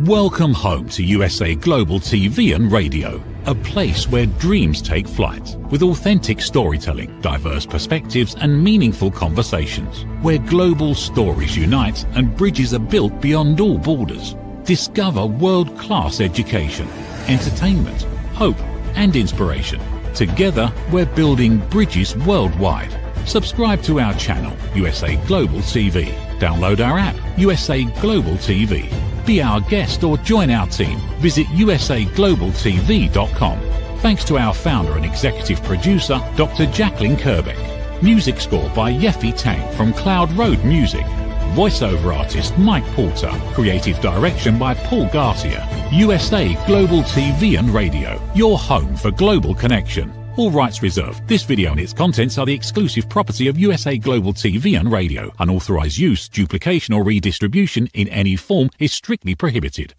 Welcome home to USA Global TV and Radio, a place where dreams take flight, with authentic storytelling, diverse perspectives and meaningful conversations, where global stories unite and bridges are built beyond all borders. Discover world-class education, entertainment, hope and inspiration. Together, we're building bridges worldwide. Subscribe to our channel, USA Global TV. Download our app, USA Global TV. Be our guest or join our team. Visit usaglobaltv.com. Thanks to our founder and executive producer, Dr. Jacalyn Kerbeck. Music score by Yeffy Tang from Cloud Road Music. Voiceover artist Mike Porter. Creative direction by Paul Garcia. USA Global TV and Radio, your home for global connection. All rights reserved. This video and its contents are the exclusive property of USA Global TV and Radio. Unauthorized use, duplication or redistribution in any form is strictly prohibited.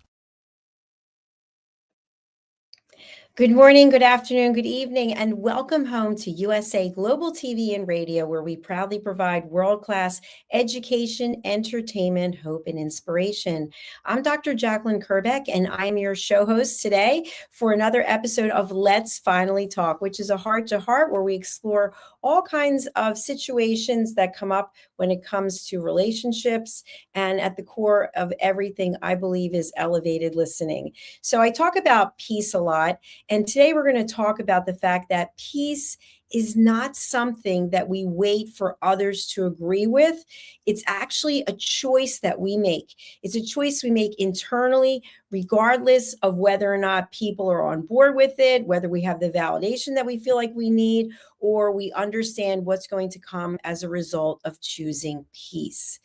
Good morning, good afternoon, good evening, and welcome home to USA Global TV and Radio, where we proudly provide world-class education, entertainment, hope, and inspiration. I'm Dr. Jacalyn Kerbeck, and I'm your show host today for another episode of Let's Finally Talk, which is a heart-to-heart where we explore all kinds of situations that come up when it comes to relationships. And at the core of everything, I believe, is elevated listening. So I talk about peace a lot. And today we're going to talk about the fact that peace is not something that we wait for others to agree with. It's actually a choice that we make. It's a choice we make internally, regardless of whether or not people are on board with it, whether we have the validation that we feel like we need, or we understand what's going to come as a result of choosing peace.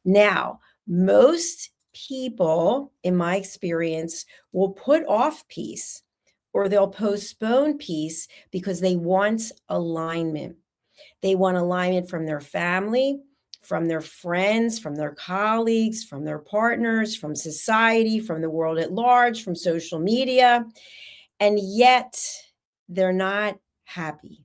Now, most people, in my experience, will put off peace, or they'll postpone peace because they want alignment. They want alignment from their family, from their friends, from their colleagues, from their partners, from society, from the world at large, from social media. And yet they're not happy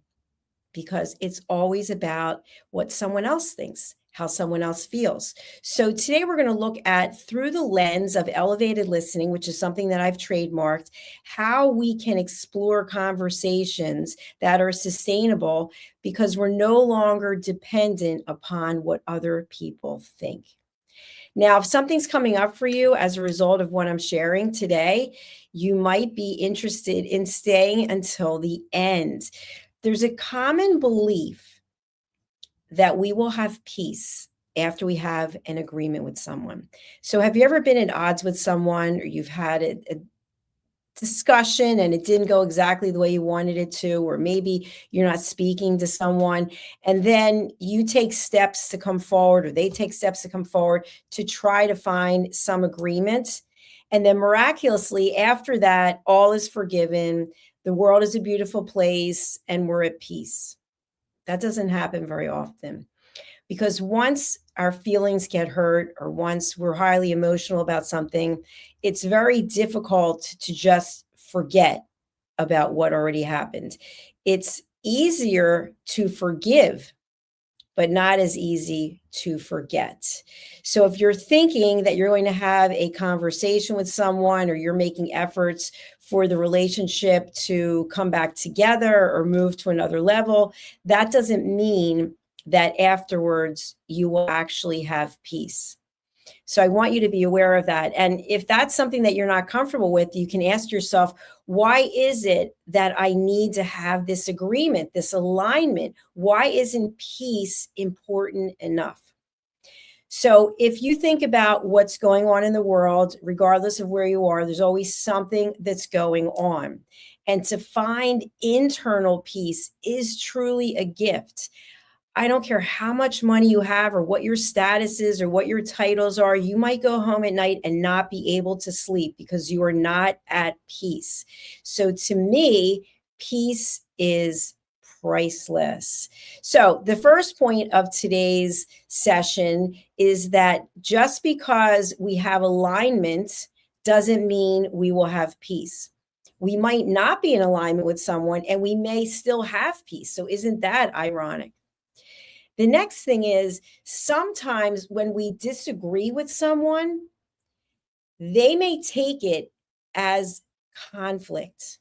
because it's always about what someone else thinks, how someone else feels. So today we're going to look at, through the lens of elevated listening, which is something that I've trademarked, how we can explore conversations that are sustainable because we're no longer dependent upon what other people think. Now, if something's coming up for you as a result of what I'm sharing today, you might be interested in staying until the end. There's a common belief that we will have peace after we have an agreement with someone. So have you ever been at odds with someone, or you've had a discussion and it didn't go exactly the way you wanted it to, or maybe you're not speaking to someone, and then you take steps to come forward, or they take steps to come forward to try to find some agreement. And then miraculously, after that, all is forgiven, the world is a beautiful place, and we're at peace. That doesn't happen very often, because once our feelings get hurt, or once we're highly emotional about something, it's very difficult to just forget about what already happened. It's easier to forgive, but not as easy to forget. So if you're thinking that you're going to have a conversation with someone, or you're making efforts for the relationship to come back together or move to another level, that doesn't mean that afterwards you will actually have peace. So I want you to be aware of that. And if that's something that you're not comfortable with, you can ask yourself, why is it that I need to have this agreement, this alignment? Why isn't peace important enough? So if you think about what's going on in the world, regardless of where you are, there's always something that's going on. And to find internal peace is truly a gift. I don't care how much money you have, or what your status is, or what your titles are. You might go home at night and not be able to sleep because you are not at peace. So to me, peace is priceless. So the first point of today's session is that just because we have alignment doesn't mean we will have peace. We might not be in alignment with someone and we may still have peace. So isn't that ironic? The next thing is, sometimes when we disagree with someone, they may take it as conflict.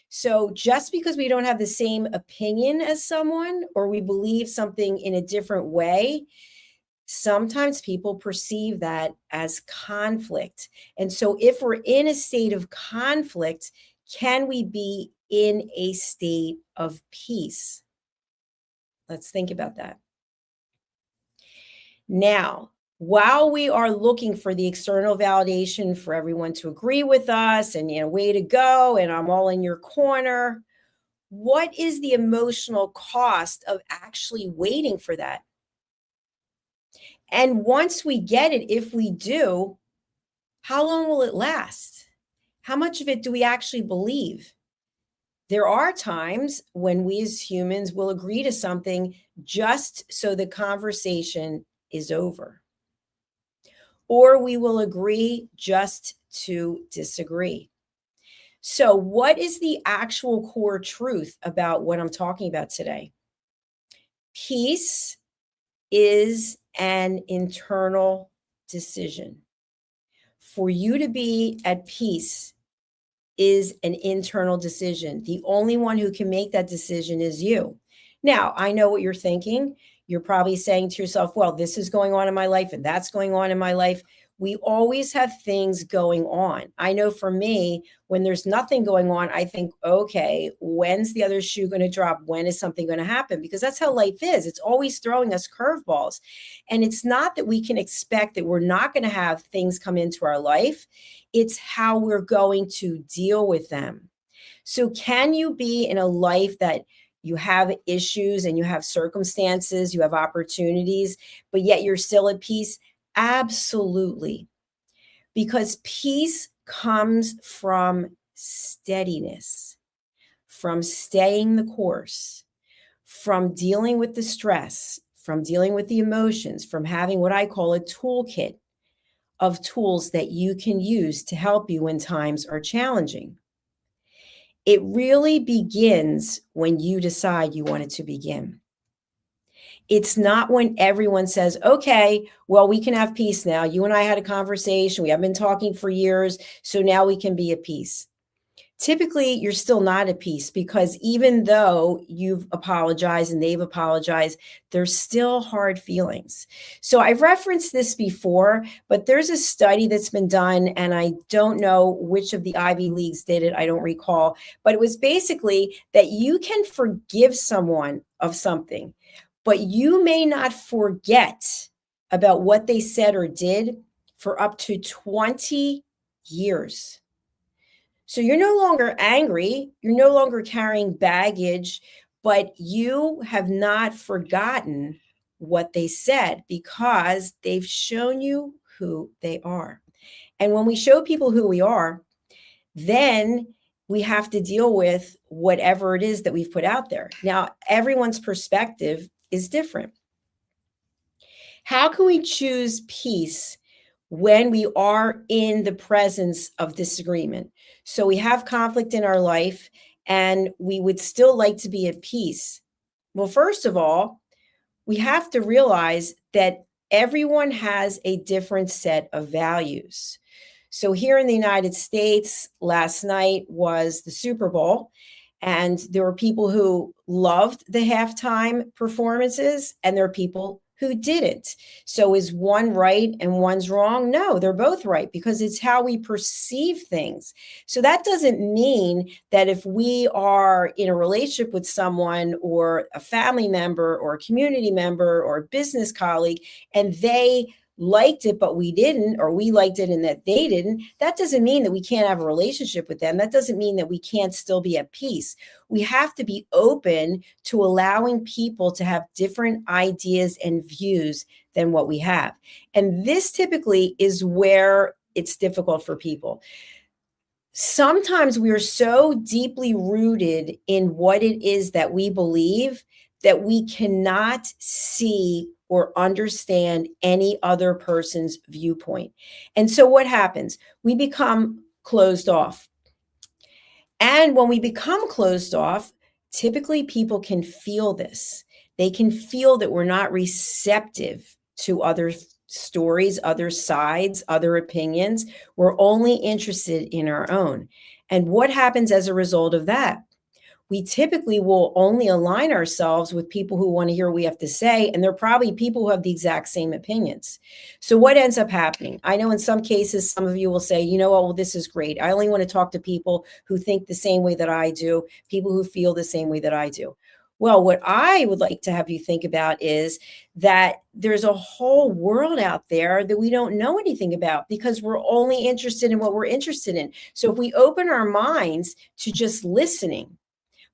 So just because we don't have the same opinion as someone or we believe something in a different way, sometimes people perceive that as conflict. And so if we're in a state of conflict, can we be in a state of peace? Let's think about that. Now, while we are looking for the external validation for everyone to agree with us and, way to go, and I'm all in your corner, what is the emotional cost of actually waiting for that? And once we get it, if we do, how long will it last? How much of it do we actually believe? There are times when we as humans will agree to something just so the conversation is over. Or we will agree just to disagree. So, what is the actual core truth about what I'm talking about today? Peace is an internal decision. For you to be at peace is an internal decision. The only one who can make that decision is you. Now, I know what you're thinking. You're probably saying to yourself, well, this is going on in my life and that's going on in my life. We always have things going on. I know for me, when there's nothing going on, I think, okay, when's the other shoe going to drop? When is something going to happen? Because that's how life is. It's always throwing us curveballs. And it's not that we can expect that we're not going to have things come into our life. It's how we're going to deal with them. So can you be in a life that you have issues and you have circumstances, you have opportunities, but yet you're still at peace? Absolutely. Because peace comes from steadiness, from staying the course, from dealing with the stress, from dealing with the emotions, from having what I call a toolkit of tools that you can use to help you when times are challenging. It really begins when you decide you want it to begin. It's not when everyone says, okay, well, we can have peace now. You and I had a conversation. We have been talking for years. So now we can be at peace. Typically, you're still not at peace because even though you've apologized and they've apologized, there's still hard feelings. So I've referenced this before, but there's a study that's been done, and I don't know which of the Ivy Leagues did it. I don't recall, but it was basically that you can forgive someone of something, but you may not forget about what they said or did for up to 20 years. So you're no longer angry, you're no longer carrying baggage, but you have not forgotten what they said because they've shown you who they are. And when we show people who we are, then we have to deal with whatever it is that we've put out there. Now, everyone's perspective is different. How can we choose peace when we are in the presence of disagreement? So we have conflict in our life and we would still like to be at peace. Well, first of all, we have to realize that everyone has a different set of values. So here in the United States, last night was the Super Bowl, and there were people who loved the halftime performances, and there are people who didn't. So is one right and one's wrong? No, they're both right because it's how we perceive things. So that doesn't mean that if we are in a relationship with someone or a family member or a community member or a business colleague and they liked it, but we didn't, or we liked it and that they didn't, that doesn't mean that we can't have a relationship with them. That doesn't mean that we can't still be at peace. We have to be open to allowing people to have different ideas and views than what we have. And this typically is where it's difficult for people. Sometimes we are so deeply rooted in what it is that we believe that we cannot see or understand any other person's viewpoint. And so what happens? We become closed off. And when we become closed off, typically people can feel this. They can feel that we're not receptive to other stories, other sides, other opinions. We're only interested in our own. And what happens as a result of that? We typically will only align ourselves with people who want to hear what we have to say, and they're probably people who have the exact same opinions. So what ends up happening? I know in some cases, some of you will say, you know what, well, this is great. I only want to talk to people who think the same way that I do, people who feel the same way that I do. Well, what I would like to have you think about is that there's a whole world out there that we don't know anything about because we're only interested in what we're interested in. So if we open our minds to just listening,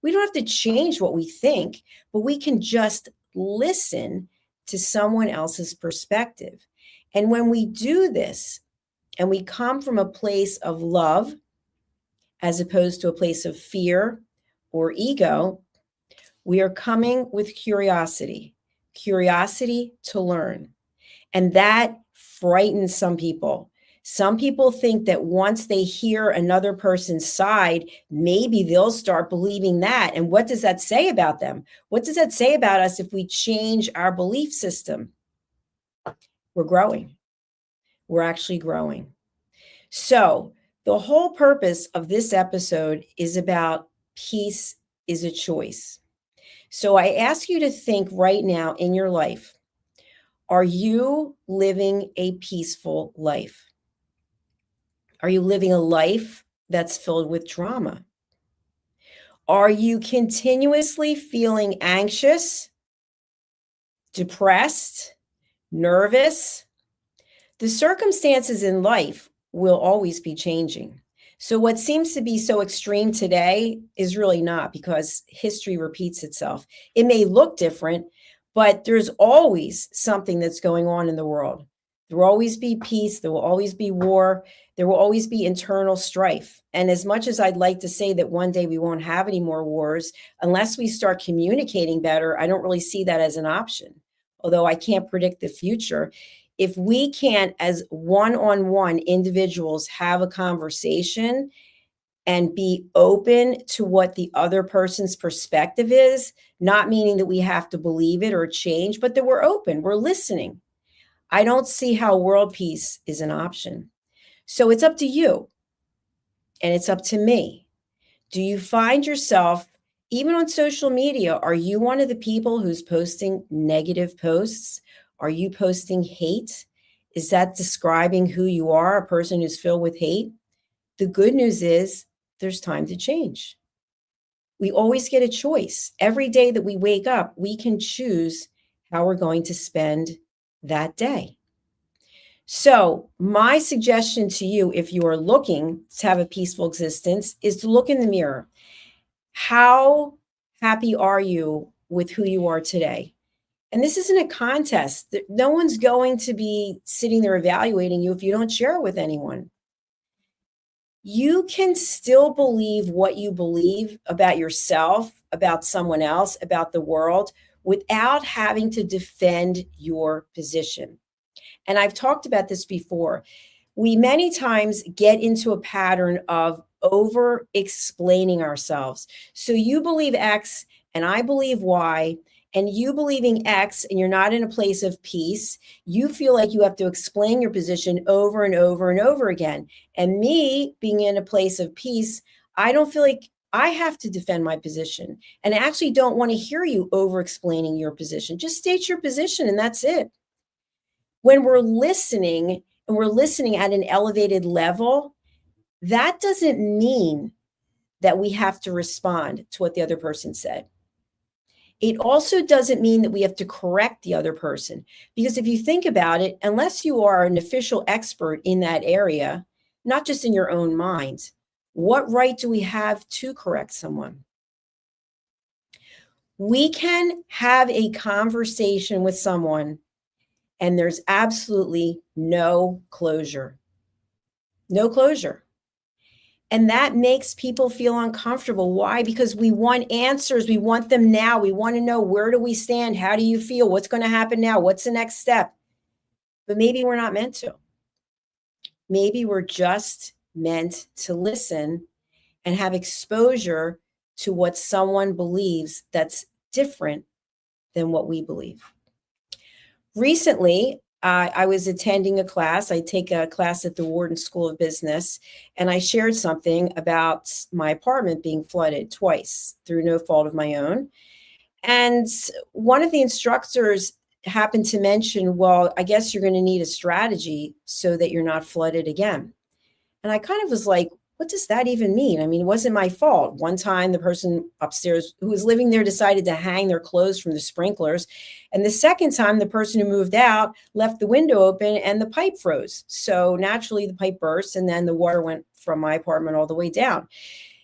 we don't have to change what we think, but we can just listen to someone else's perspective. And when we do this and we come from a place of love as opposed to a place of fear or ego, we are coming with curiosity to learn. And that frightens some people. Some people think that once they hear another person's side, maybe they'll start believing that. And what does that say about them? What does that say about us if we change our belief system? We're growing. We're actually growing. So the whole purpose of this episode is about peace is a choice. So I ask you to think right now in your life, are you living a peaceful life? Are you living a life that's filled with drama? Are you continuously feeling anxious, depressed, nervous? The circumstances in life will always be changing. So what seems to be so extreme today is really not, because history repeats itself. It may look different, but there's always something that's going on in the world. There will always be peace. There will always be war. There will always be internal strife. And as much as I'd like to say that one day we won't have any more wars, unless we start communicating better, I don't really see that as an option. Although I can't predict the future. If we can't, as one-on-one individuals, have a conversation and be open to what the other person's perspective is, not meaning that we have to believe it or change, but that we're open, we're listening, I don't see how world peace is an option. So it's up to you, and it's up to me. Do you find yourself, even on social media, are you one of the people who's posting negative posts? Are you posting hate? Is that describing who you are, a person who's filled with hate? The good news is there's time to change. We always get a choice. Every day that we wake up, we can choose how we're going to spend that day. So my suggestion to you, if you are looking to have a peaceful existence, is to look in the mirror. How happy are you with who you are today? And this isn't a contest. No one's going to be sitting there evaluating you if you don't share it with anyone. You can still believe what you believe about yourself, about someone else, about the world, without having to defend your position. And I've talked about this before. We many times get into a pattern of over explaining ourselves. So you believe X and I believe Y, and you believing X and you're not in a place of peace, you feel like you have to explain your position over and over and over again. And me being in a place of peace, I don't feel like I have to defend my position. And I actually don't want to hear you over explaining your position. Just state your position and that's it. When we're listening and we're listening at an elevated level, that doesn't mean that we have to respond to what the other person said. It also doesn't mean that we have to correct the other person, because if you think about it, unless you are an official expert in that area, not just in your own mind, what right do we have to correct someone? We can have a conversation with someone and there's absolutely no closure. No closure. And that makes people feel uncomfortable. Why? Because we want answers. We want them now. We want to know, where do we stand? How do you feel? What's going to happen now? What's the next step? But maybe we're not meant to. Maybe we're just meant to listen and have exposure to what someone believes that's different than what we believe. Recently, I was attending a class. I take a class at the Wharton School of Business, and I shared something about my apartment being flooded twice through no fault of my own. And one of the instructors happened to mention, well, I guess you're going to need a strategy so that you're not flooded again. And I kind of was like, what does that even mean? I mean, it wasn't my fault. One time, the person upstairs who was living there decided to hang their clothes from the sprinklers. And the second time, the person who moved out left the window open and the pipe froze. So naturally, the pipe burst, and then the water went from my apartment all the way down.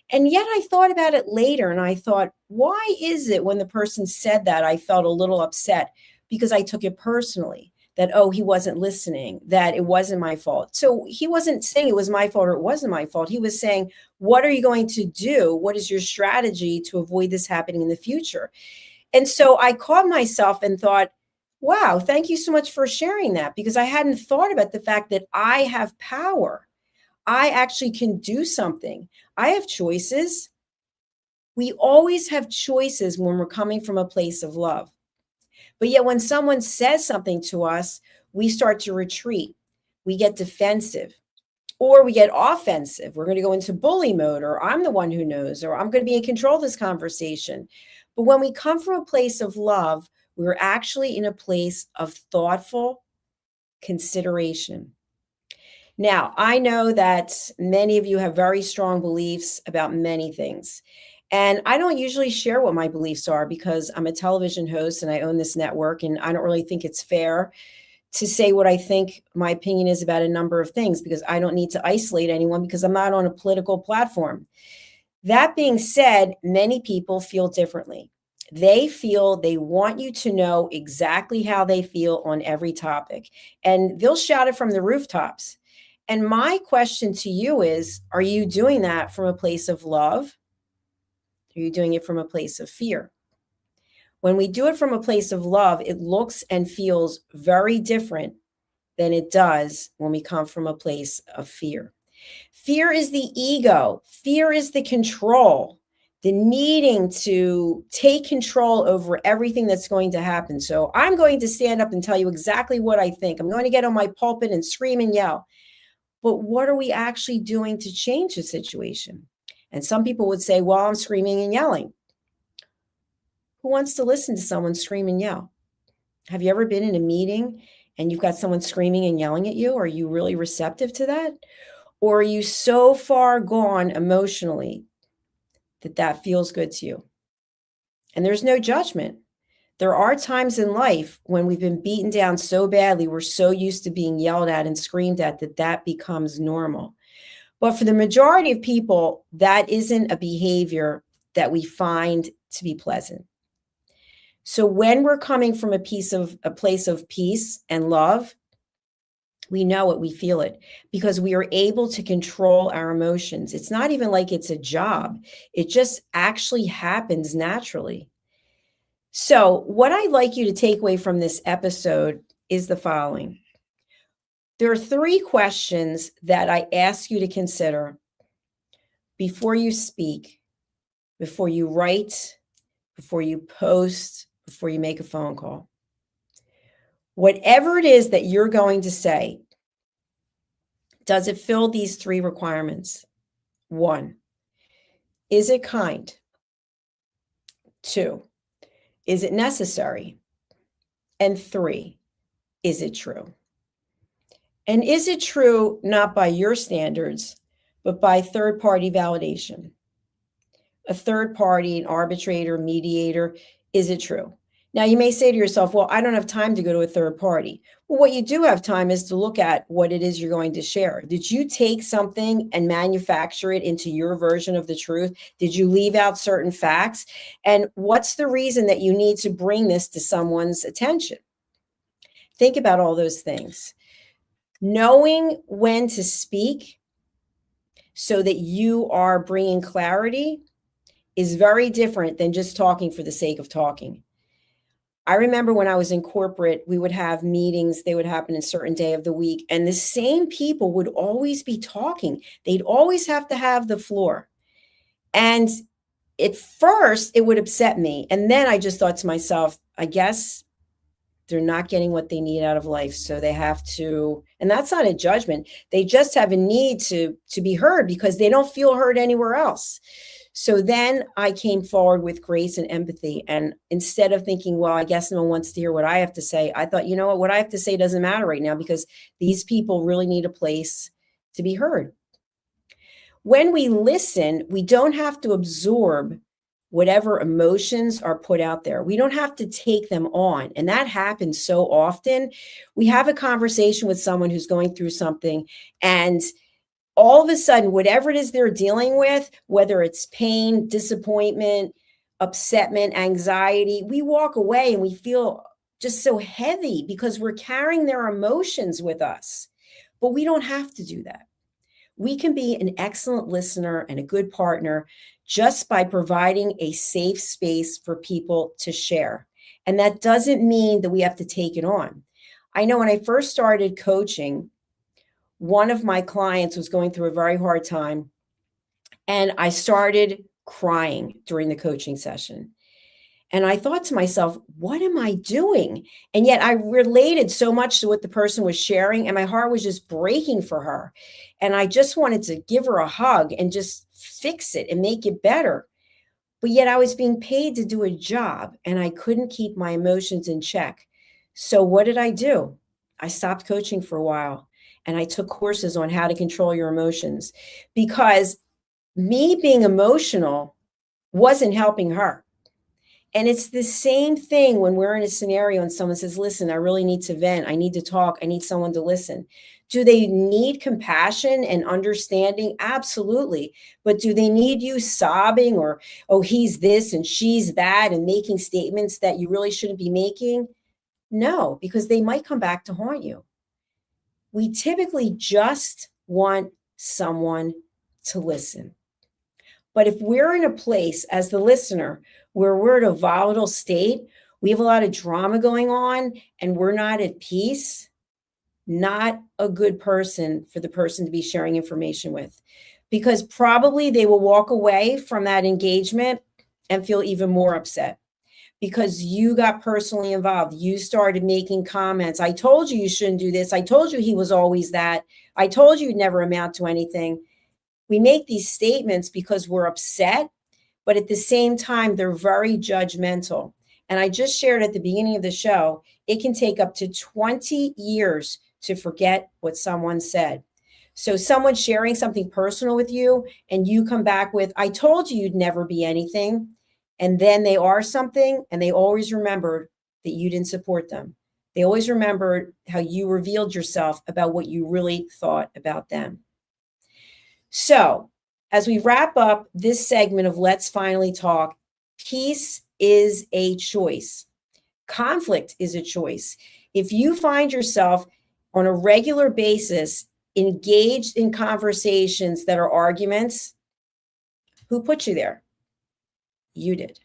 And yet I thought about it later, and I thought, why is it when the person said that, I felt a little upset? Because I took it personally. That, oh, he wasn't listening, that it wasn't my fault. So he wasn't saying it was my fault or it wasn't my fault. He was saying, what are you going to do? What is your strategy to avoid this happening in the future? And so I caught myself and thought, wow, thank you so much for sharing that, because I hadn't thought about the fact that I have power. I actually can do something. I have choices. We always have choices when we're coming from a place of love. But yet when someone says something to us, we start to retreat. We get defensive or we get offensive. We're going to go into bully mode, or I'm the one who knows, or I'm going to be in control of this conversation. But when we come from a place of love, we're actually in a place of thoughtful consideration. Now, I know that many of you have very strong beliefs about many things. And I don't usually share what my beliefs are because I'm a television host and I own this network, and I don't really think it's fair to say what I think my opinion is about a number of things, because I don't need to isolate anyone because I'm not on a political platform. That being said, many people feel differently. They feel they want you to know exactly how they feel on every topic, and they'll shout it from the rooftops. And my question to you is, are you doing that from a place of love? Are you doing it from a place of fear? When we do it from a place of love, it looks and feels very different than it does when we come from a place of fear. Fear is the ego. Fear is the control, the needing to take control over everything that's going to happen. So I'm going to stand up and tell you exactly what I think. I'm going to get on my pulpit and scream and yell. But what are we actually doing to change the situation? And some people would say, well, I'm screaming and yelling. Who wants to listen to someone scream and yell? Have you ever been in a meeting and you've got someone screaming and yelling at you? Are you really receptive to that? Or are you so far gone emotionally that that feels good to you? And there's no judgment. There are times in life when we've been beaten down so badly, we're so used to being yelled at and screamed at that that becomes normal. But for the majority of people, that isn't a behavior that we find to be pleasant. So when we're coming from a place of peace and love, we know it, we feel it, because we are able to control our emotions. It's not even like it's a job. It just actually happens naturally. So what I'd like you to take away from this episode is the following. There are 3 questions that I ask you to consider before you speak, before you write, before you post, before you make a phone call. Whatever it is that you're going to say, does it fill these 3 requirements? 1, is it kind? 2, is it necessary? And 3, is it true? And is it true not by your standards, but by third-party validation? A third party, an arbitrator, mediator, is it true? Now, you may say to yourself, well, I don't have time to go to a third party. Well, what you do have time is to look at what it is you're going to share. Did you take something and manufacture it into your version of the truth? Did you leave out certain facts? And what's the reason that you need to bring this to someone's attention? Think about all those things. Knowing when to speak so that you are bringing clarity is very different than just talking for the sake of talking. I remember when I was in corporate, we would have meetings, they would happen a certain day of the week, and the same people would always be talking. They'd always have to have the floor. And at first, it would upset me. And then I just thought to myself, I guess They're not getting what they need out of life. So they have to, and that's not a judgment. They just have a need to be heard because they don't feel heard anywhere else. So then I came forward with grace and empathy. And instead of thinking, well, I guess no one wants to hear what I have to say, I thought, you know what I have to say doesn't matter right now because these people really need a place to be heard. When we listen, we don't have to absorb whatever emotions are put out there. We don't have to take them on. And that happens so often. We have a conversation with someone who's going through something, and all of a sudden, whatever it is they're dealing with, whether it's pain, disappointment, upsetment, anxiety, we walk away and we feel just so heavy because we're carrying their emotions with us. But we don't have to do that. We can be an excellent listener and a good partner just by providing a safe space for people to share. And that doesn't mean that we have to take it on. I know when I first started coaching, one of my clients was going through a very hard time, and I started crying during the coaching session. And I thought to myself, what am I doing? And yet I related so much to what the person was sharing, and my heart was just breaking for her. And I just wanted to give her a hug and just fix it and make it better. But yet I was being paid to do a job, and I couldn't keep my emotions in check. So what did I do? I stopped coaching for a while, and I took courses on how to control your emotions, because me being emotional wasn't helping her. And it's the same thing when we're in a scenario and someone says, listen, I really need to vent. I need to talk. I need someone to listen. Do they need compassion and understanding? Absolutely. But do they need you sobbing or, oh, he's this and she's that, and making statements that you really shouldn't be making? No, because they might come back to haunt you. We typically just want someone to listen. But if we're in a place as the listener where we're in a volatile state, we have a lot of drama going on, and we're not at peace, not a good person for the person to be sharing information with, because probably they will walk away from that engagement and feel even more upset because you got personally involved. You started making comments. I told you you shouldn't do this. I told you he was always that. I told you you'd never amount to anything. We make these statements because we're upset, but at the same time, they're very judgmental. And I just shared at the beginning of the show, it can take up to 20 years to forget what someone said. So someone sharing something personal with you, and you come back with, I told you you'd never be anything. And then they are something, and they always remembered that you didn't support them. They always remembered how you revealed yourself about what you really thought about them. So, as we wrap up this segment of Let's Finally Talk, peace is a choice. Conflict is a choice. If you find yourself on a regular basis engaged in conversations that are arguments, who put you there? You did.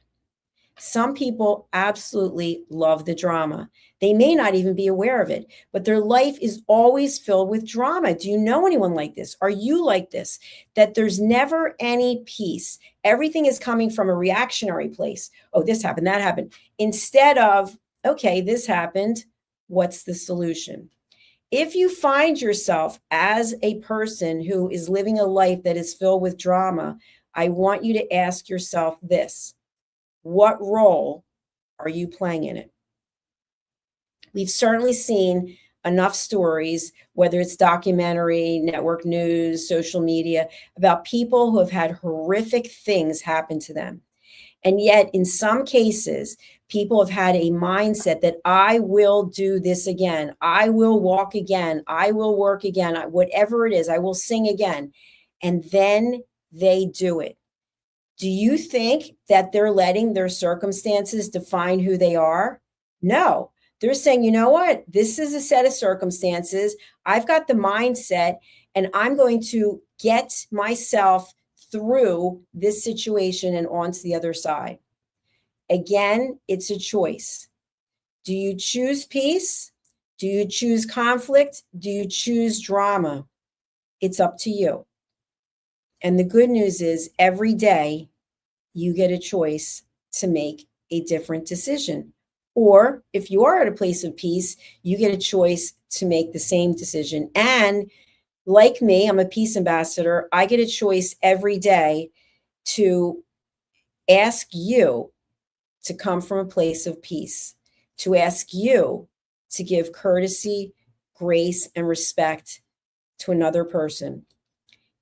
Some people absolutely love the drama. They may not even be aware of it, but their life is always filled with drama. Do you know anyone like this? Are you like this? That there's never any peace. Everything is coming from a reactionary place. Oh, this happened, that happened. Instead of, okay, this happened. What's the solution? If you find yourself as a person who is living a life that is filled with drama, I want you to ask yourself this. What role are you playing in it? We've certainly seen enough stories, whether it's documentary, network news, social media, about people who have had horrific things happen to them. And yet, in some cases, people have had a mindset that I will do this again. I will walk again. I will work again. Whatever it is, I will sing again. And then they do it. Do you think that they're letting their circumstances define who they are? No. They're saying, you know what? This is a set of circumstances. I've got the mindset, and I'm going to get myself through this situation and onto the other side. Again, it's a choice. Do you choose peace? Do you choose conflict? Do you choose drama? It's up to you. And the good news is every day you get a choice to make a different decision. Or if you are at a place of peace, you get a choice to make the same decision. And like me, I'm a peace ambassador. I get a choice every day to ask you to come from a place of peace, to ask you to give courtesy, grace, and respect to another person.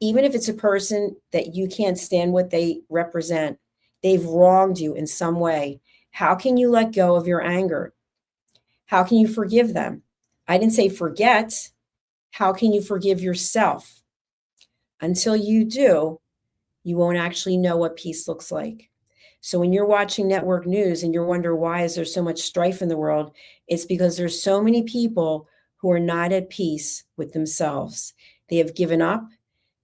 Even if it's a person that you can't stand what they represent, they've wronged you in some way. How can you let go of your anger? How can you forgive them? I didn't say forget. How can you forgive yourself? Until you do, you won't actually know what peace looks like. So when you're watching network news and you're wondering why is there so much strife in the world, it's because there's so many people who are not at peace with themselves. They have given up.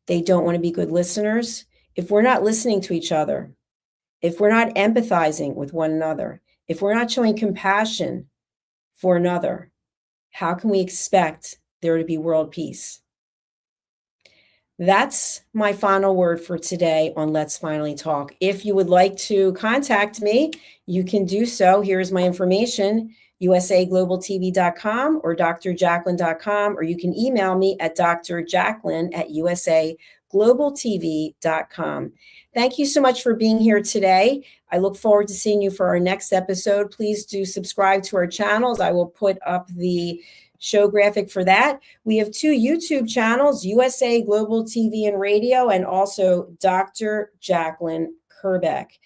They don't want to be good listeners. If we're not listening to each other, if we're not empathizing with one another, if we're not showing compassion for another, how can we expect there to be world peace? That's my final word for today on Let's Finally Talk. If you would like to contact me, you can do so. Here's my information, usaglobaltv.com or drjacalyn.com, or you can email me at drjacalyn@usaglobaltv.com. Thank you so much for being here today. I look forward to seeing you for our next episode. Please do subscribe to our channels. I will put up the show graphic for that. We have 2 YouTube channels, USA Global TV and Radio, and also Dr. Jacalyn Kerbeck.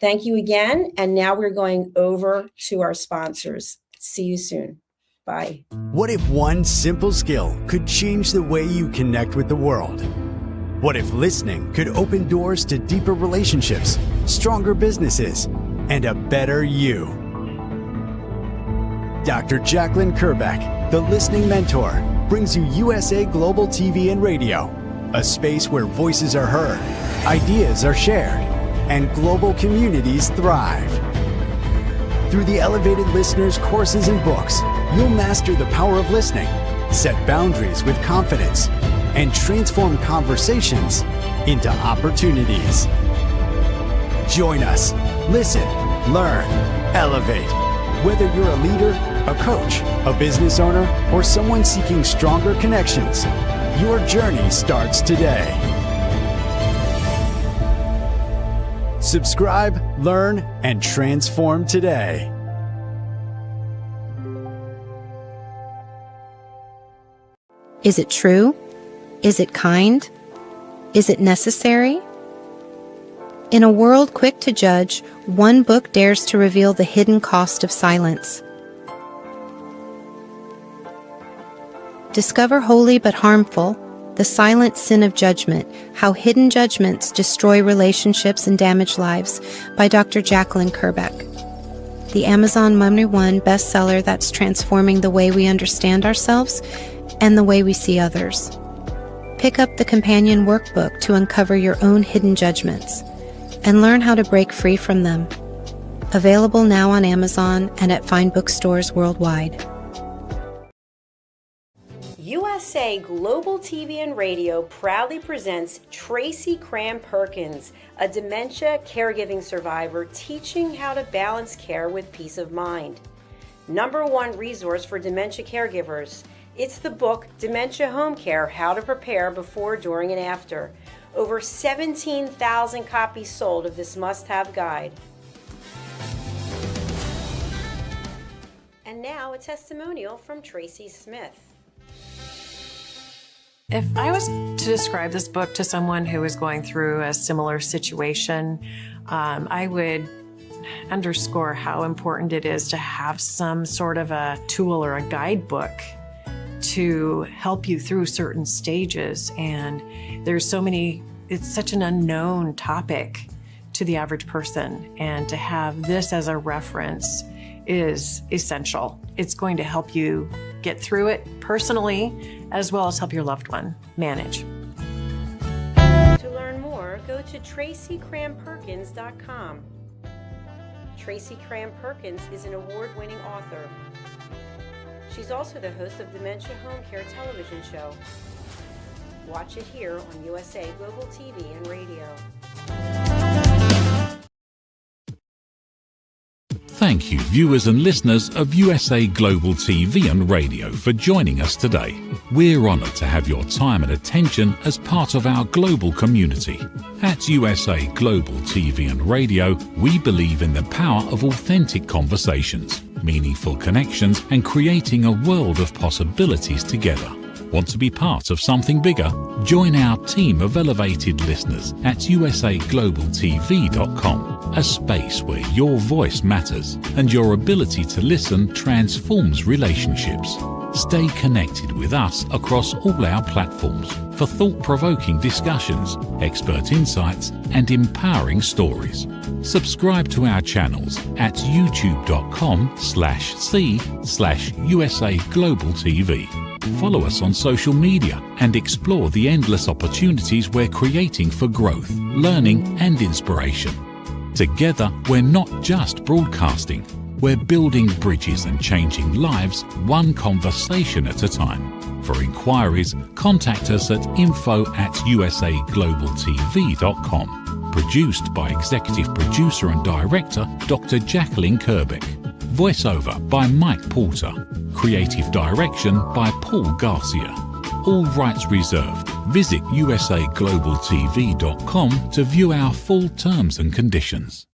Thank you again. And now we're going over to our sponsors. See you soon. Bye. What if one simple skill could change the way you connect with the world? What if listening could open doors to deeper relationships, stronger businesses, and a better you? Dr. Jacalyn Kerbeck, the Listening Mentor, brings you USA Global TV and Radio, a space where voices are heard, ideas are shared, and global communities thrive. Through the elevated listeners' courses and books, you'll master the power of listening, set boundaries with confidence, and transform conversations into opportunities. Join us. Listen, learn, elevate. Whether you're a leader, a coach, a business owner, or someone seeking stronger connections, your journey starts today. Subscribe, learn, and transform today. Is it true? Is it kind? Is it necessary? In a world quick to judge, one book dares to reveal the hidden cost of silence. Discover Holy but Harmful, The Silent Sin of Judgment, How Hidden Judgments Destroy Relationships and Damage Lives by Dr. Jacalyn Kerbeck. The Amazon #1 bestseller that's transforming the way we understand ourselves and the way we see others. Pick up the companion workbook to uncover your own hidden judgments and learn how to break free from them. Available now on Amazon and at fine bookstores worldwide. USA Global TV and Radio proudly presents Tracy Cram-Perkins, a dementia caregiving survivor teaching how to balance care with peace of mind. #1 resource for dementia caregivers. It's the book Dementia Home Care, How to Prepare Before, During, and After. Over 17,000 copies sold of this must-have guide. And now a testimonial from Tracy Smith. If I was to describe this book to someone who is going through a similar situation, I would underscore how important it is to have some sort of a tool or a guidebook to help you through certain stages. And there's so many, it's such an unknown topic to the average person. And to have this as a reference is essential. It's going to help you get through it personally, as well as help your loved one manage. To learn more, go to tracycramperkins.com. Tracy Cram-Perkins is an award-winning author. She's also the host of Dementia Home Care television show. Watch it here on USA Global TV and Radio. Thank you, viewers and listeners of USA Global TV and Radio, for joining us today. We're honoured to have your time and attention as part of our global community. At USA Global TV and Radio, we believe in the power of authentic conversations, meaningful connections, and creating a world of possibilities together. Want to be part of something bigger? Join our team of elevated listeners at usaglobaltv.com, a space where your voice matters and your ability to listen transforms relationships. Stay connected with us across all our platforms for thought-provoking discussions, expert insights, and empowering stories. Subscribe to our channels at youtube.com/c/USA Global TV. Follow us on social media and explore the endless opportunities we're creating for growth, learning, and inspiration. Together, we're not just broadcasting, we're building bridges and changing lives one conversation at a time. For inquiries, contact us at info@usaglobaltv.com. Produced by Executive Producer and Director Dr. Jacalyn Kerbeck. Voiceover by Mike Porter. Creative direction by Paul Garcia. All rights reserved. Visit usaglobaltv.com to view our full terms and conditions.